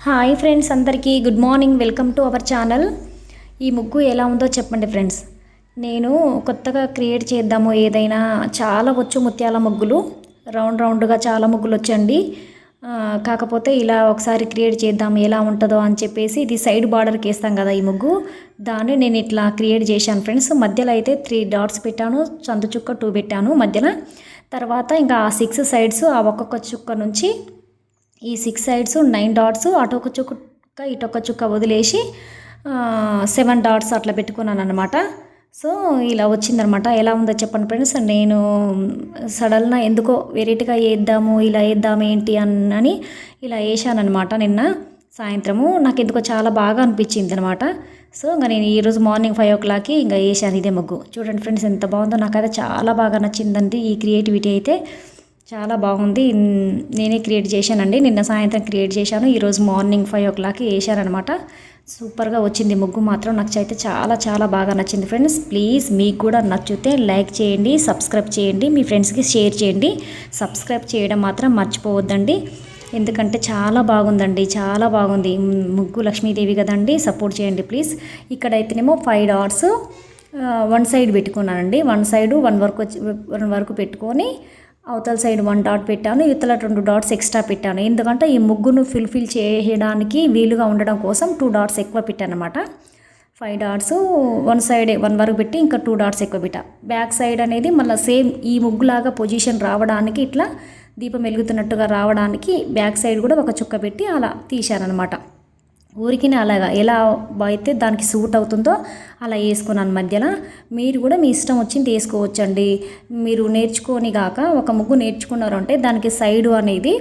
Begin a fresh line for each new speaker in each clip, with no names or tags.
Hi friends, అందరికీ good morning. Welcome to our channel. ఈ ముగ్గు ఎలా ఉందో చెప్పండి ఫ్రెండ్స్. నేను కొత్తగా క్రియేట్ చేద్దాము ఏదైనా, చాలా వచ్చు ముత్యాల ముగ్గులు, రౌండ్గా చాలా ముగ్గులు వచ్చండి. కాకపోతే ఇలా ఒకసారి క్రియేట్ చేద్దాము ఎలా ఉంటుందో అని చెప్పేసి, ఇది సైడ్ బార్డర్కి వేస్తాం కదా ఈ ముగ్గు, దాన్ని నేను ఇట్లా క్రియేట్ చేశాను ఫ్రెండ్స్. మధ్యలో అయితే 3 డాట్స్ పెట్టాను, చందు చుక్క 2 పెట్టాను మధ్యలో. తర్వాత ఇంకా ఆ 6 సైడ్స్, ఆ ఒక్కొక్క చుక్క నుంచి ఈ 6 సైడ్స్ 9 డాట్స్, అటు ఒక చుక్క ఇటు ఒక చుక్క వదిలేసి 7 డాట్స్ అట్లా పెట్టుకున్నాను అనమాట. సో ఇలా వచ్చిందనమాట. ఎలా ఉందో చెప్పండి ఫ్రెండ్స్. నేను సడన్గా ఎందుకో వెరైటీగా వేద్దాము, ఇలా వేద్దాము ఏంటి అని ఇలా వేసానమాట నిన్న సాయంత్రము. నాకు ఎందుకో చాలా బాగా అనిపించింది అనమాట. సో ఇంకా నేను ఈరోజు మార్నింగ్ 5 o'clockకి ఇంకా వేసాను ఇదే ముగ్గు. చూడండి ఫ్రెండ్స్ ఎంత బాగుందో, నాకైతే చాలా బాగా నచ్చిందండి. ఈ క్రియేటివిటీ అయితే చాలా బాగుంది. నేనే క్రియేట్ చేశానండి. నిన్న సాయంత్రం క్రియేట్ చేశాను, ఈరోజు మార్నింగ్ 5 o'clockకి వేసారనమాట. సూపర్గా వచ్చింది ముగ్గు మాత్రం. నాకు అయితే చాలా బాగా నచ్చింది ఫ్రెండ్స్. ప్లీజ్ మీకు కూడా నచ్చితే లైక్ చేయండి, సబ్స్క్రైబ్ చేయండి, మీ ఫ్రెండ్స్కి షేర్ చేయండి. సబ్స్క్రైబ్ చేయడం మాత్రం మర్చిపోవద్దండి, ఎందుకంటే చాలా బాగుందండి, చాలా బాగుంది ముగ్గు. లక్ష్మీదేవి కదండి, సపోర్ట్ చేయండి ప్లీజ్. ఇక్కడైతేనేమో 5 డాట్స్ 1 సైడ్ పెట్టుకున్నానండి. 1 సైడ్ 1 వరకు పెట్టుకొని అవతల సైడ్ 1 డాట్ పెట్టాను, ఇవతల 2 డాట్స్ ఎక్స్ట్రా పెట్టాను. ఎందుకంటే ఈ ముగ్గును ఫుల్ఫిల్ చేయడానికి వీలుగా ఉండడం కోసం 2 డాట్స్ ఎక్కువ పెట్టాను అనమాట. 5 డాట్స్ 1 సైడ్ 1 వరకు పెట్టి ఇంకా 2 డాట్స్ ఎక్కువ పెట్టా. బ్యాక్ సైడ్ అనేది మళ్ళీ సేమ్ ఈ ముగ్గులాగా పొజిషన్ రావడానికి, ఇట్లా దీపం వెలుగుతున్నట్టుగా రావడానికి బ్యాక్ సైడ్ కూడా ఒక చుక్క పెట్టి అలా తీశానమాట. ఊరికి అలాగా ఎలా అయితే దానికి సూట్ అవుతుందో అలా వేసుకున్నాను మధ్యలో. మీరు కూడా మీ ఇష్టం వచ్చింది వేసుకోవచ్చండి. మీరు నేర్చుకొని కాక ఒక ముగ్గు నేర్చుకున్నారు అంటే దానికి సైడు అనేది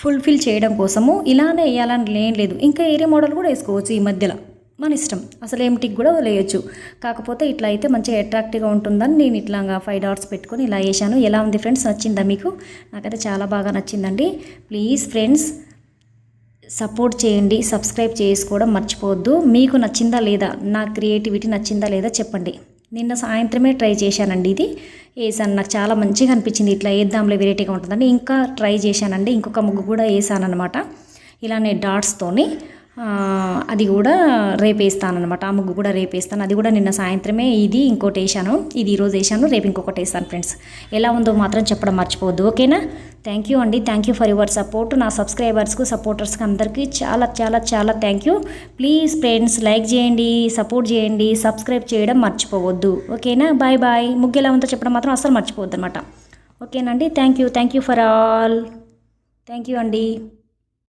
ఫుల్ఫిల్ చేయడం కోసము ఇలానే వేయాలని లేదు, ఇంకా ఏరే మోడల్ కూడా వేసుకోవచ్చు ఈ మధ్యలో, మన ఇష్టం. అసలు ఏమిటికి కూడా వదిలేయచ్చు. కాకపోతే ఇట్లా అయితే మంచిగా అట్రాక్టివ్గా ఉంటుందని నేను ఇట్లాగా 5 డాట్స్ పెట్టుకొని ఇలా వేసాను. ఎలా ఉంది ఫ్రెండ్స్, నచ్చిందా మీకు? నాకైతే చాలా బాగా నచ్చిందండి. ప్లీజ్ ఫ్రెండ్స్ సపోర్ట్ చేయండి, సబ్స్క్రైబ్ చేసుకోవడం మర్చిపోవద్దు. మీకు నచ్చిందా లేదా, నా క్రియేటివిటీ నచ్చిందా లేదా చెప్పండి. నిన్న సాయంత్రమే ట్రై చేశానండి, ఇది వేసాను. నాకు చాలా మంచిగా అనిపించింది. ఇట్లా వేద్దాంలో వెరైటీగా ఉంటుందని ఇంకా ట్రై చేశానండి. ఇంకొక ముగ్గు కూడా వేసానమాట ఇలానే డాట్స్తోని. అది కూడా రేపు వేస్తానమాట. ఆ ముగ్గు కూడా రేపు వేస్తాను. అది కూడా నిన్న సాయంత్రమే ఇది ఇంకోటి వేసాను, ఇది ఈరోజు వేసాను, రేపు ఇంకొకటి వేస్తాను ఫ్రెండ్స్. ఎలా ఉందో మాత్రం చెప్పడం మర్చిపోవద్దు, ఓకేనా? థ్యాంక్ యూ అండి, thank you for your support. నా సబ్స్క్రైబర్స్కు, సపోర్టర్స్కి అందరికీ చాలా thank you. Please friends like చేయండి, సపోర్ట్ చేయండి, సబ్స్క్రైబ్ చేయడం మర్చిపోవద్దు, ఓకేనా? బాయ్. ముగ్గు ఎలా ఉందో చెప్పడం మాత్రం అస్సలు మర్చిపోవద్దు అనమాట, ఓకేనండి? Thank you for all. Thank you అండి.